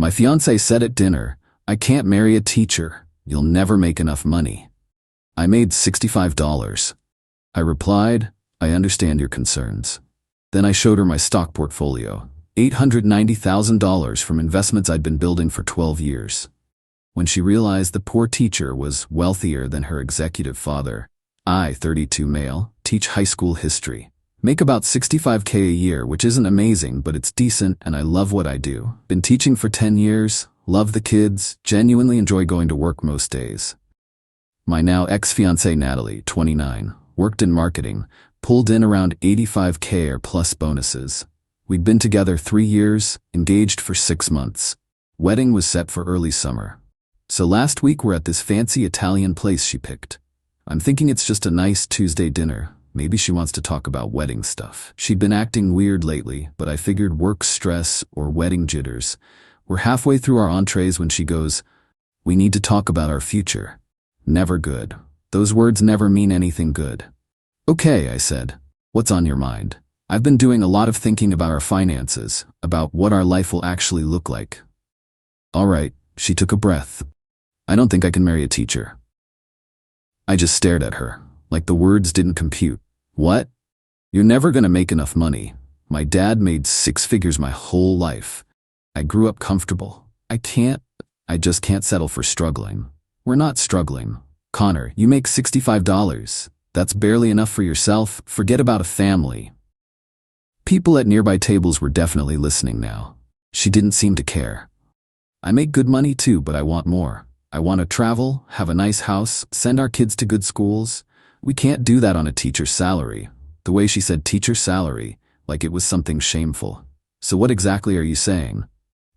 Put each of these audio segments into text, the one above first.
My fiancé said at dinner, "I can't marry a teacher. You'll never make enough money." I made $65. I replied, "I understand your concerns." Then I showed her my stock portfolio, $890,000 from investments I'd been building for 12 years. When she realized the poor teacher was wealthier than her executive father, I, 32 male, teach high school history. Make about $65K a year, which isn't amazing, but it's decent and I love what I do. Been teaching for 10 years, love the kids, genuinely enjoy going to work most days. My now ex-fiancée Natalie, 29, worked in marketing, pulled in around $85K or plus bonuses. We'd been together 3 years, engaged for 6 months. Wedding was set for early summer. So last week we're at this fancy Italian place she picked. I'm thinking it's just a nice Tuesday dinner. Maybe she wants to talk about wedding stuff. She'd been acting weird lately, but I figured work stress or wedding jitters. We're halfway through our entrees when she goes, "We need to talk about our future." Never good. Those words never mean anything good. "Okay," I said. "What's on your mind?" "I've been doing a lot of thinking about our finances, about what our life will actually look like." "All right," she took a breath. "I don't think I can marry a teacher." I just stared at her, like the words didn't compute. "What? You're never gonna make enough money. My dad made 6 figures my whole life. I grew up comfortable. I just can't settle for struggling." "We're not struggling. Connor, you make $65. That's barely enough for yourself. Forget about a family." People at nearby tables were definitely listening now. She didn't seem to care. "I make good money too, but I want more. I want to travel, have a nice house, send our kids to good schools. We can't do that on a teacher's salary." The way she said teacher's salary, like it was something shameful. "So what exactly are you saying?"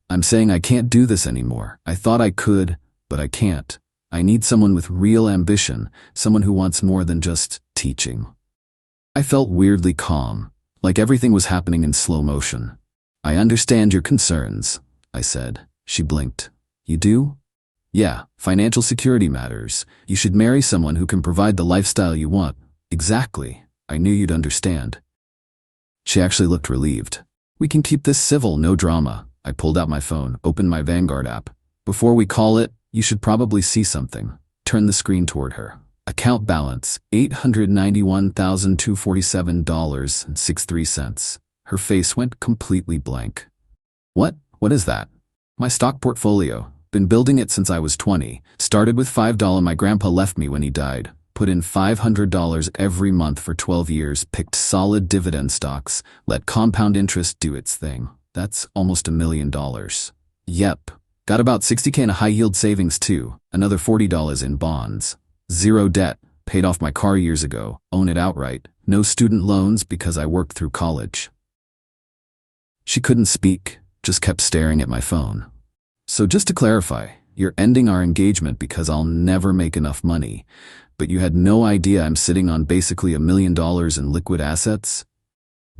"I'm saying I can't do this anymore. I thought I could, but I can't. I need someone with real ambition, someone who wants more than just teaching." I felt weirdly calm, like everything was happening in slow motion. "I understand your concerns," I said. She blinked. "You do?" "Yeah, financial security matters. You should marry someone who can provide the lifestyle you want." "Exactly. I knew you'd understand." She actually looked relieved. "We can keep this civil, no drama." I pulled out my phone, opened my Vanguard app. "Before we call it, you should probably see something." Turn the screen toward her. Account balance, $891,247.63. Her face went completely blank. What? What is that?" "My stock portfolio. Been building it since I was 20. Started with $5 my grandpa left me when he died. Put in $500 every month for 12 years, picked solid dividend stocks, let compound interest do its thing. That's almost $1 million. Yep. Got about $60K in a high-yield savings too, another $40 in bonds. Zero debt, paid off my car years ago, own it outright. No student loans because I worked through college." She couldn't speak, just kept staring at my phone. "So just to clarify, you're ending our engagement because I'll never make enough money, but you had no idea I'm sitting on basically $1 million in liquid assets?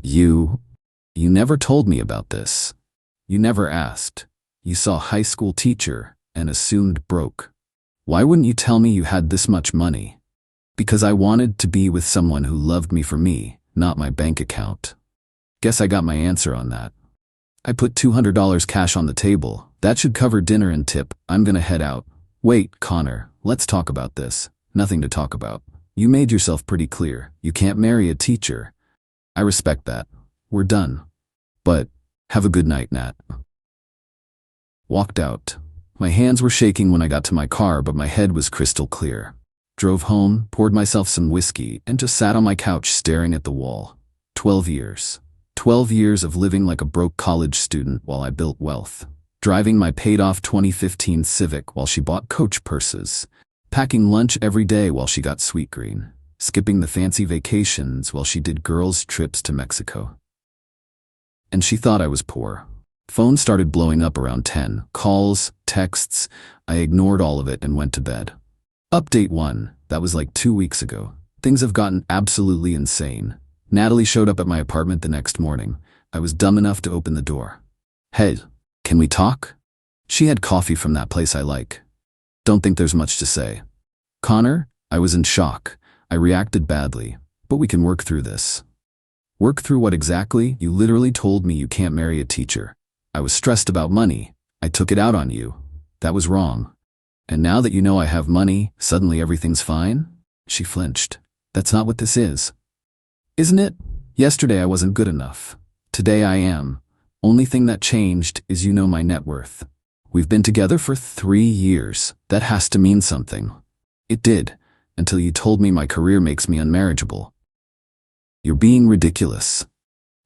You never told me about this. You never asked. You saw high school teacher and assumed broke. Why wouldn't you tell me you had this much money?" "Because I wanted to be with someone who loved me for me, not my bank account." Guess I got my answer on that. I put $200 cash on the table. "That should cover dinner and tip. I'm gonna head out." "Wait, Connor, let's talk about this." "Nothing to talk about. You made yourself pretty clear. You can't marry a teacher." "I respect that. We're done. But have a good night, Nat." Walked out. My hands were shaking when I got to my car, but my head was crystal clear. Drove home, poured myself some whiskey, and just sat on my couch staring at the wall. 12 years. 12 years of living like a broke college student while I built wealth. Driving my paid-off 2015 Civic while she bought Coach purses. Packing lunch every day while she got Sweetgreen. Skipping the fancy vacations while she did girls' trips to Mexico. And she thought I was poor. Phone started blowing up around 10. Calls, texts. I ignored all of it and went to bed. Update 1. That was like 2 weeks ago. Things have gotten absolutely insane. Natalie showed up at my apartment the next morning. I was dumb enough to open the door. "Hey, can we talk?" She had coffee from that place I like. "Don't think there's much to say." "Connor?" I was in shock. I reacted badly. "But we can work through this." "Work through what exactly? You literally told me you can't marry a teacher." I was stressed about money. I took it out on you. That was wrong. And now that you know I have money, suddenly everything's fine? She flinched. That's not what this is. Isn't it? Yesterday I wasn't good enough. Today I am. Only thing that changed is you know my net worth. We've been together for 3 years. That has to mean something. It did, until you told me my career makes me unmarriageable. You're being ridiculous.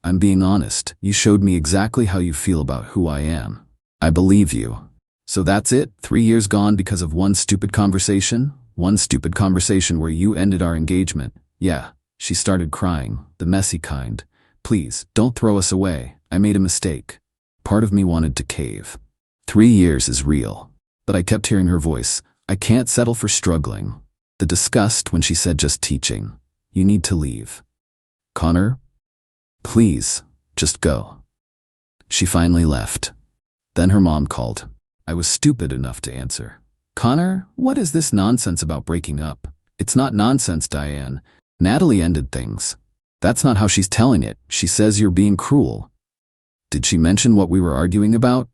I'm being honest. You showed me exactly how you feel about who I am. I believe you. So that's it? 3 years gone because of one stupid conversation? One stupid conversation where you ended our engagement. Yeah, she started crying, the messy kind. Please, don't throw us away. I made a mistake. Part of me wanted to cave. 3 years is real. But I kept hearing her voice. I can't settle for struggling. The disgust when she said just teaching. You need to leave. Connor? Please, just go. She finally left. Then her mom called. I was stupid enough to answer. Connor, what is this nonsense about breaking up? It's not nonsense, Diane. Natalie ended things. That's not how she's telling it. She says you're being cruel. Did she mention what we were arguing about?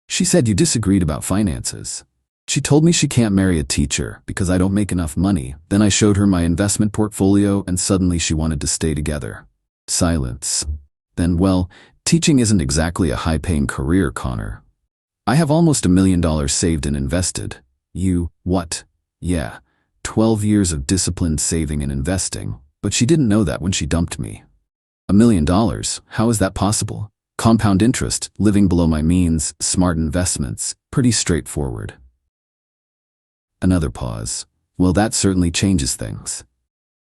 She said you disagreed about finances. She told me she can't marry a teacher because I don't make enough money. Then I showed her my investment portfolio and suddenly she wanted to stay together. Silence. Then, well, teaching isn't exactly a high-paying career, Connor. I have almost $1 million saved and invested. You, what? Yeah, 12 years of disciplined saving and investing. But she didn't know that when she dumped me. $1 million? How is that possible? Compound interest, living below my means, smart investments, pretty straightforward. Another pause. Well, that certainly changes things.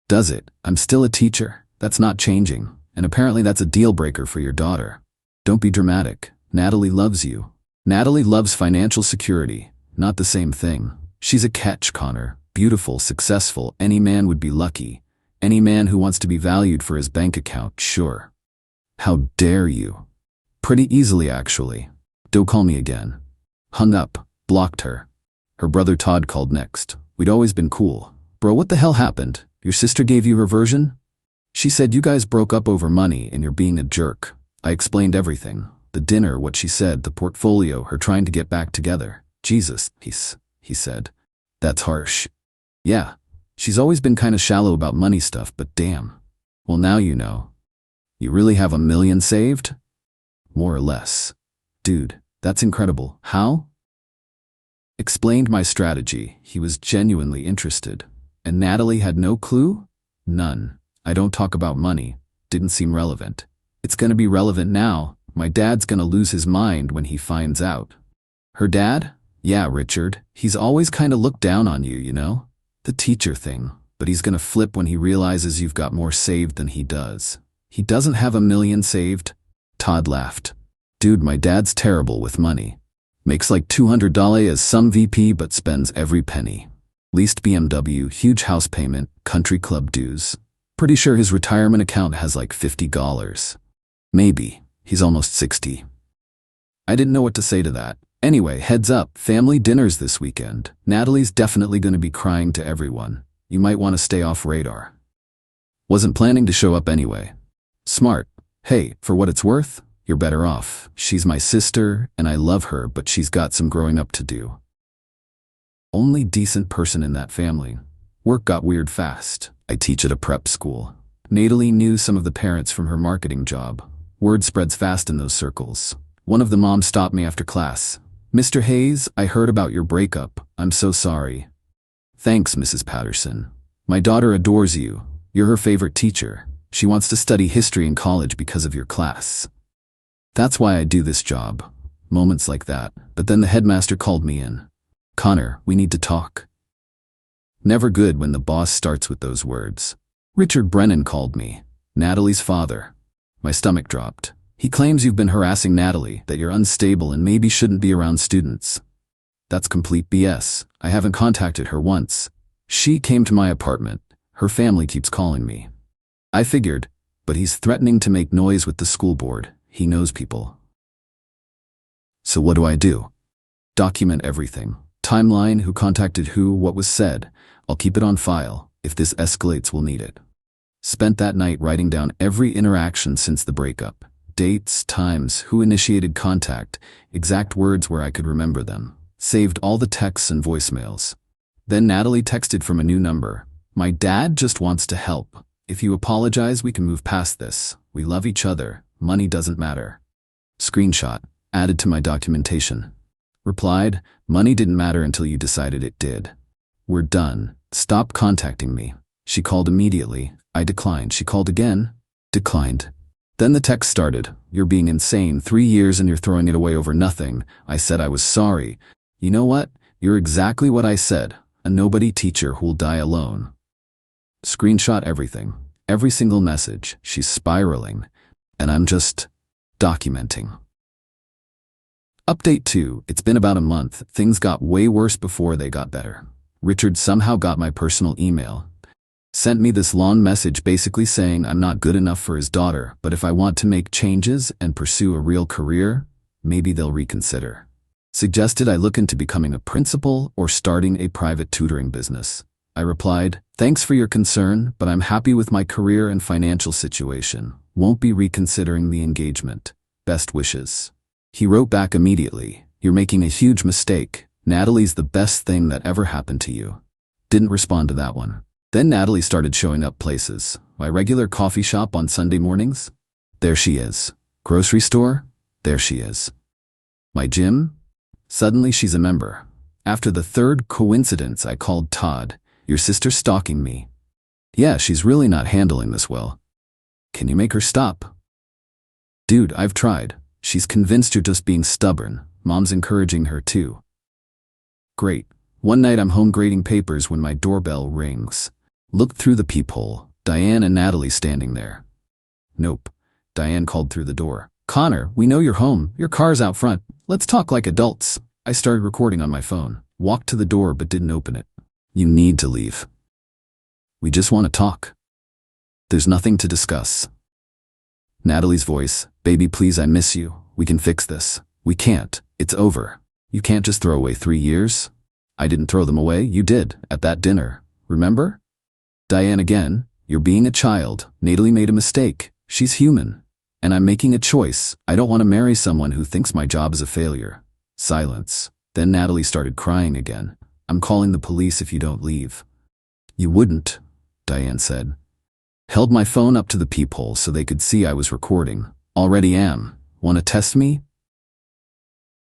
Does it? I'm still a teacher. That's not changing. And apparently that's a deal breaker for your daughter. Don't be dramatic. Natalie loves you. Natalie loves financial security. Not the same thing. She's a catch, Connor. Beautiful, successful. Any man would be lucky. Any man who wants to be valued for his bank account, sure. How dare you? Pretty easily, actually. Don't call me again. Hung up. Blocked her. Her brother Todd called next. We'd always been cool. Bro, what the hell happened? Your sister gave you her version? She said you guys broke up over money and you're being a jerk. I explained everything. The dinner, what she said, the portfolio, her trying to get back together. Jesus, he said. That's harsh. Yeah, she's always been kind of shallow about money stuff, but damn. Well, now you know. You really have $1 million saved? More or less. Dude, that's incredible. How? Explained my strategy. He was genuinely interested. And Natalie had no clue? None. I don't talk about money. Didn't seem relevant. It's gonna be relevant now. My dad's gonna lose his mind when he finds out. Her dad? Yeah, Richard. He's always kinda looked down on you, you know? The teacher thing. But he's gonna flip when he realizes you've got more saved than he does. He doesn't have $1 million saved? Todd laughed. Dude, my dad's terrible with money. Makes like $200 as some VP but spends every penny. Leased BMW, huge house payment, country club dues. Pretty sure his retirement account has like $50. Maybe. He's almost 60. I didn't know what to say to that. Anyway, heads up, family dinners this weekend. Natalie's definitely going to be crying to everyone. You might want to stay off radar. Wasn't planning to show up anyway. Smart. Hey, for what it's worth, you're better off. She's my sister, and I love her, but she's got some growing up to do. Only decent person in that family. Work got weird fast. I teach at a prep school. Natalie knew some of the parents from her marketing job. Word spreads fast in those circles. One of the moms stopped me after class. Mr. Hayes, I heard about your breakup. I'm so sorry. Thanks, Mrs. Patterson. My daughter adores you. You're her favorite teacher. She wants to study history in college because of your class. That's why I do this job. Moments like that. But then the headmaster called me in. Connor, we need to talk. Never good when the boss starts with those words. Richard Brennan called me. Natalie's father. My stomach dropped. He claims you've been harassing Natalie, that you're unstable and maybe shouldn't be around students. That's complete BS. I haven't contacted her once. She came to my apartment. Her family keeps calling me. I figured, but he's threatening to make noise with the school board. He knows people. So what do? Document everything. Timeline, who contacted who, what was said. I'll keep it on file. If this escalates, we'll need it. Spent that night writing down every interaction since the breakup. dates, times, who initiated contact, exact words where I could remember them. Saved all the texts and voicemails. Then Natalie texted from a new number. My dad just wants to help. If you apologize, we can move past this. We love each other. Money doesn't matter. Screenshot. Added to my documentation. Replied, money didn't matter until you decided it did. We're done. Stop contacting me. She called immediately. I declined. She called again. Declined. Then the text started. You're being insane. 3 years and you're throwing it away over nothing. I said I was sorry. You know what? You're exactly what I said. A nobody teacher who'll die alone. Screenshot everything. Every single message. She's spiraling. And I'm just documenting. Update 2. It's been about a month. Things got way worse before they got better. Richard somehow got my personal email. Sent me this long message basically saying I'm not good enough for his daughter, but if I want to make changes and pursue a real career, maybe they'll reconsider. Suggested I look into becoming a principal or starting a private tutoring business. I replied, thanks for your concern, but I'm happy with my career and financial situation. Won't be reconsidering the engagement. Best wishes. He wrote back immediately, you're making a huge mistake. Natalie's the best thing that ever happened to you. Didn't respond to that one. Then Natalie started showing up places. My regular coffee shop on Sunday mornings? There she is. Grocery store? There she is. My gym? Suddenly she's a member. After the third coincidence, I called Todd. Your sister's stalking me. Yeah, she's really not handling this well. Can you make her stop? Dude, I've tried. She's convinced you're just being stubborn. Mom's encouraging her too. Great. One night I'm home grading papers when my doorbell rings. Looked through the peephole. Diane and Natalie standing there. Nope. Diane called through the door. Connor, we know you're home. Your car's out front. Let's talk like adults. I started recording on my phone. Walked to the door but didn't open it. You need to leave. We just want to talk. There's nothing to discuss. Natalie's voice. Baby, please, I miss you. We can fix this. We can't. It's over. You can't just throw away 3 years. I didn't throw them away. You did. At that dinner. Remember? Diane again. You're being a child. Natalie made a mistake. She's human. And I'm making a choice. I don't want to marry someone who thinks my job is a failure. Silence. Then Natalie started crying again. I'm calling the police if you don't leave. You wouldn't, Diane said. Held my phone up to the peephole so they could see I was recording. Already am. Want to test me?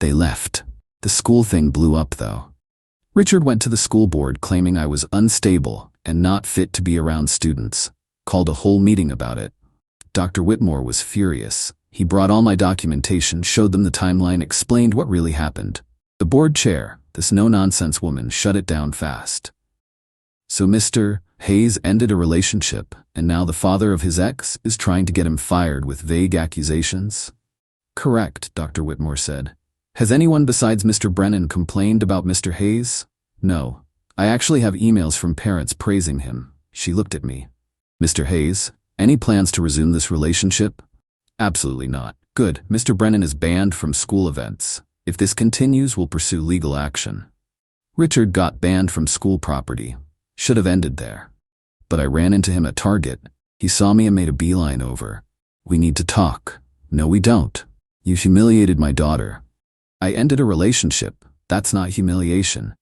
They left. The school thing blew up though. Richard went to the school board claiming I was unstable and not fit to be around students. Called a whole meeting about it. Dr. Whitmore was furious. He brought all my documentation, showed them the timeline, explained what really happened. The board chair, this no-nonsense woman, shut it down fast. So Mr. Hayes ended a relationship, and now the father of his ex is trying to get him fired with vague accusations? Correct, Dr. Whitmore said. Has anyone besides Mr. Brennan complained about Mr. Hayes? No. I actually have emails from parents praising him. She looked at me. Mr. Hayes, any plans to resume this relationship? Absolutely not. Good. Mr. Brennan is banned from school events. If this continues, we'll pursue legal action. Richard got banned from school property. Should have ended there. But I ran into him at Target. He saw me and made a beeline over. We need to talk. No, we don't. You humiliated my daughter. I ended a relationship. That's not humiliation.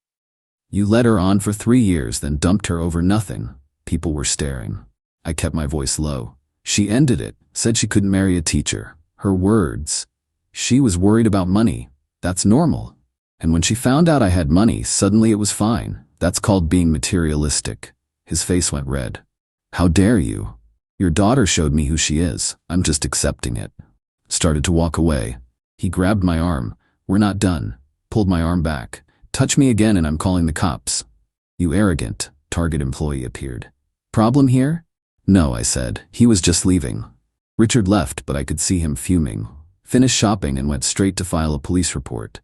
You led her on for 3 years, then dumped her over nothing. People were staring. I kept my voice low. She ended it, said she couldn't marry a teacher. Her words. She was worried about money. That's normal. And when she found out I had money, suddenly it was fine. That's called being materialistic. His face went red. How dare you? Your daughter showed me who she is. I'm just accepting it. Started to walk away. He grabbed my arm. We're not done. Pulled my arm back. Touch me again and I'm calling the cops. You arrogant. Target employee appeared. Problem here? No, I said. He was just leaving. Richard left, but I could see him fuming. Finished shopping and went straight to file a police report.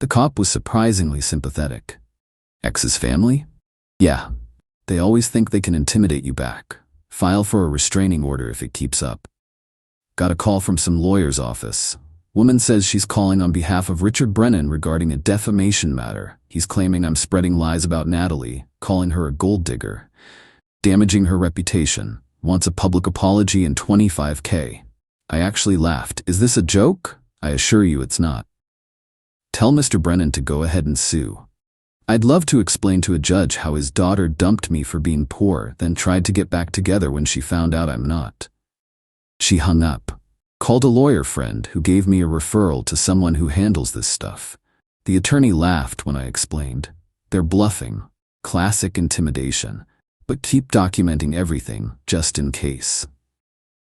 The cop was surprisingly sympathetic. Ex's family? Yeah. They always think they can intimidate you back. File for a restraining order if it keeps up. Got a call from some lawyer's office. Woman says she's calling on behalf of Richard Brennan regarding a defamation matter. He's claiming I'm spreading lies about Natalie, calling her a gold digger, damaging her reputation, wants a public apology and $25,000. I actually laughed. Is this a joke? I assure you it's not. Tell Mr. Brennan to go ahead and sue. I'd love to explain to a judge how his daughter dumped me for being poor, then tried to get back together when she found out I'm not. She hung up, called a lawyer friend who gave me a referral to someone who handles this stuff. The attorney laughed when I explained. They're bluffing, classic intimidation, but keep documenting everything just in case.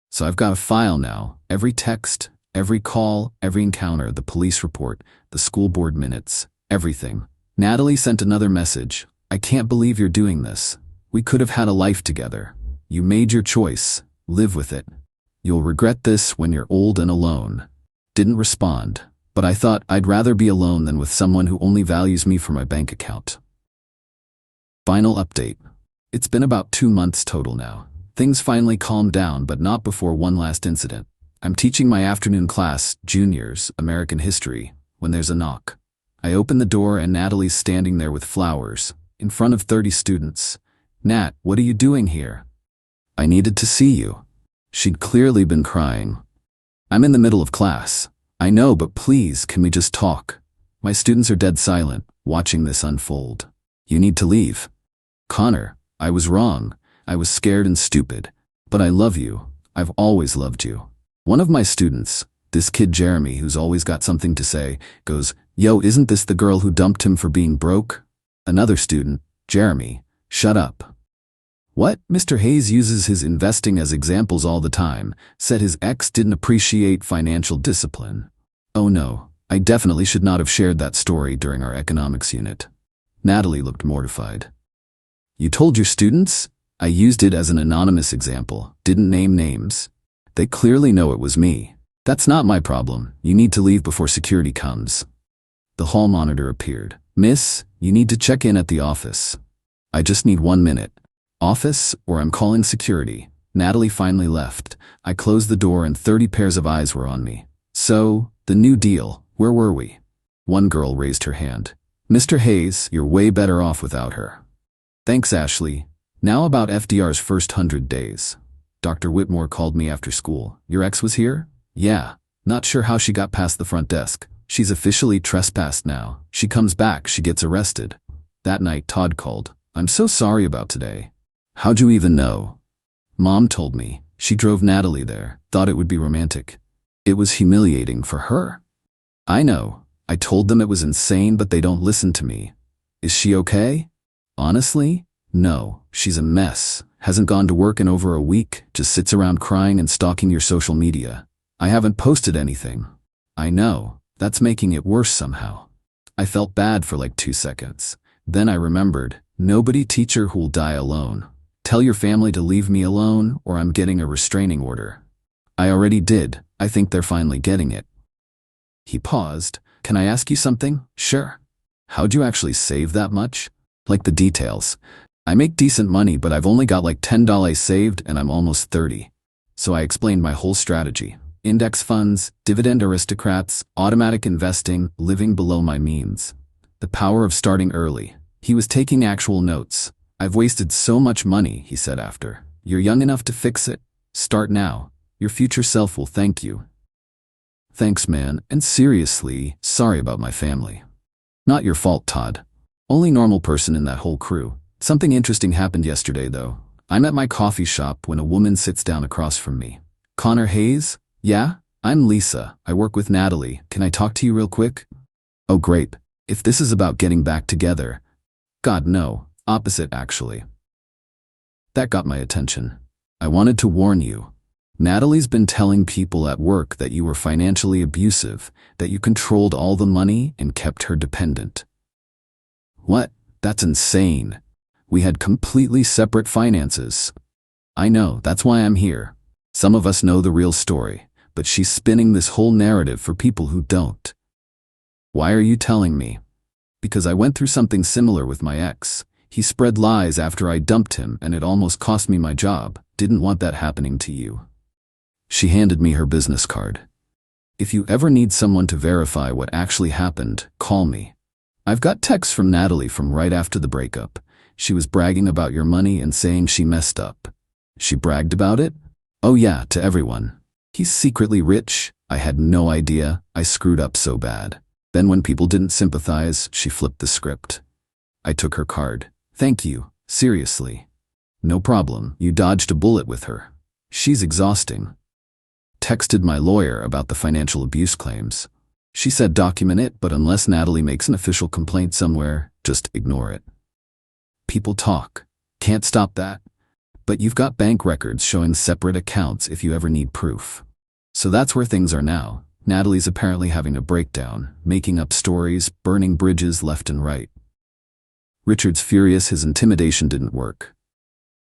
So I've got a file now, every text, every call, every encounter, the police report, the school board minutes, everything. Natalie sent another message. I can't believe you're doing this. We could have had a life together. You made your choice. Live with it. You'll regret this when you're old and alone. Didn't respond, but I thought I'd rather be alone than with someone who only values me for my bank account. Final update. It's been about 2 months total now. Things finally calmed down, but not before one last incident. I'm teaching my afternoon class, juniors, American history, when there's a knock. I open the door and Natalie's standing there with flowers, in front of 30 students. Nat, what are you doing here? I needed to see you. She'd clearly been crying. I'm in the middle of class. I know, but please, can we just talk? My students are dead silent, watching this unfold. You need to leave. Connor, I was wrong. I was scared and stupid. But I love you. I've always loved you. One of my students, this kid Jeremy, who's always got something to say, goes, Yo, isn't this the girl who dumped him for being broke? Another student, Jeremy, shut up. What? Mr. Hayes uses his investing as examples all the time, said his ex didn't appreciate financial discipline. Oh no, I definitely should not have shared that story during our economics unit. Natalie looked mortified. You told your students? I used it as an anonymous example, didn't name names. They clearly know it was me. That's not my problem. You need to leave before security comes. The hall monitor appeared. Miss, you need to check in at the office. I just need 1 minute. Office, or I'm calling security. Natalie finally left. I closed the door and 30 pairs of eyes were on me. So, the new deal, where were we? One girl raised her hand. Mr. Hayes, you're way better off without her. Thanks, Ashley. Now about FDR's first 100 days. Dr. Whitmore called me after school. Your ex was here? Yeah. Not sure how she got past the front desk. She's officially trespassed now. She comes back, she gets arrested. That night, Todd called. I'm so sorry about today. How'd you even know? Mom told me. She drove Natalie there, thought it would be romantic. It was humiliating for her. I know. I told them it was insane, but they don't listen to me. Is she okay? Honestly? No, she's a mess. Hasn't gone to work in over a week, just sits around crying and stalking your social media. I haven't posted anything. I know. That's making it worse somehow. I felt bad for like 2 seconds. Then I remembered, nobody teacher who'll die alone. Tell your family to leave me alone or I'm getting a restraining order. I already did. I think they're finally getting it. He paused. Can I ask you something? Sure. How'd you actually save that much? Like the details. I make decent money, but I've only got like $10 saved and I'm almost 30. So I explained my whole strategy. Index funds, dividend aristocrats, automatic investing, living below my means. The power of starting early. He was taking actual notes. I've wasted so much money, he said after. You're young enough to fix it. Start now. Your future self will thank you. Thanks, man, and seriously, sorry about my family. Not your fault, Todd. Only normal person in that whole crew. Something interesting happened yesterday, though. I'm at my coffee shop when a woman sits down across from me. Connor Hayes? Yeah? I'm Lisa. I work with Natalie. Can I talk to you real quick? Oh, great. If this is about getting back together. God, no. Opposite, actually. That got my attention. I wanted to warn you. Natalie's been telling people at work that you were financially abusive, that you controlled all the money and kept her dependent. What? That's insane. We had completely separate finances. I know, that's why I'm here. Some of us know the real story, but she's spinning this whole narrative for people who don't. Why are you telling me? Because I went through something similar with my ex. He spread lies after I dumped him and it almost cost me my job. Didn't want that happening to you. She handed me her business card. If you ever need someone to verify what actually happened, call me. I've got texts from Natalie from right after the breakup. She was bragging about your money and saying she messed up. She bragged about it? Oh yeah, to everyone. He's secretly rich. I had no idea. I screwed up so bad. Then when people didn't sympathize, she flipped the script. I took her card. Thank you. Seriously. No problem. You dodged a bullet with her. She's exhausting. Texted my lawyer about the financial abuse claims. She said document it, but unless Natalie makes an official complaint somewhere, just ignore it. People talk. Can't stop that. But you've got bank records showing separate accounts if you ever need proof. So that's where things are now. Natalie's apparently having a breakdown, making up stories, burning bridges left and right. Richard's furious his intimidation didn't work.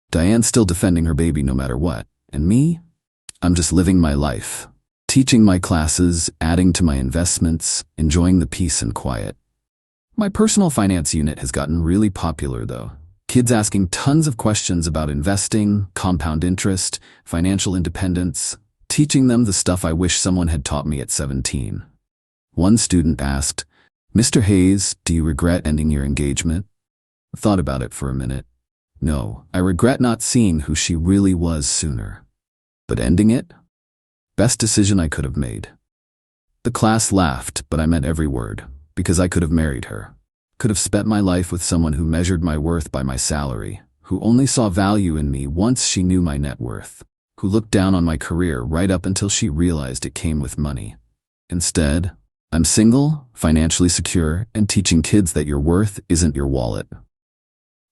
Diane's still defending her baby no matter what. And me? I'm just living my life. Teaching my classes, adding to my investments, enjoying the peace and quiet. My personal finance unit has gotten really popular though. Kids asking tons of questions about investing, compound interest, financial independence, teaching them the stuff I wish someone had taught me at 17. One student asked, "Mr. Hayes, do you regret ending your engagement?" I thought about it for a minute. No, I regret not seeing who she really was sooner. But ending it? Best decision I could have made. The class laughed, but I meant every word, because I could have married her. Could have spent my life with someone who measured my worth by my salary, who only saw value in me once she knew my net worth, who looked down on my career right up until she realized it came with money. Instead, I'm single, financially secure, and teaching kids that your worth isn't your wallet.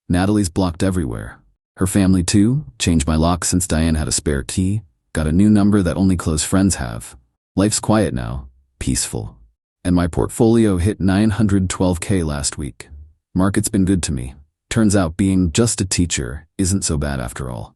Natalie's blocked everywhere. Her family too, changed my lock since Diane had a spare key, got a new number that only close friends have. Life's quiet now, peaceful. And my portfolio hit $912K last week. Market's been good to me. Turns out being just a teacher isn't so bad after all.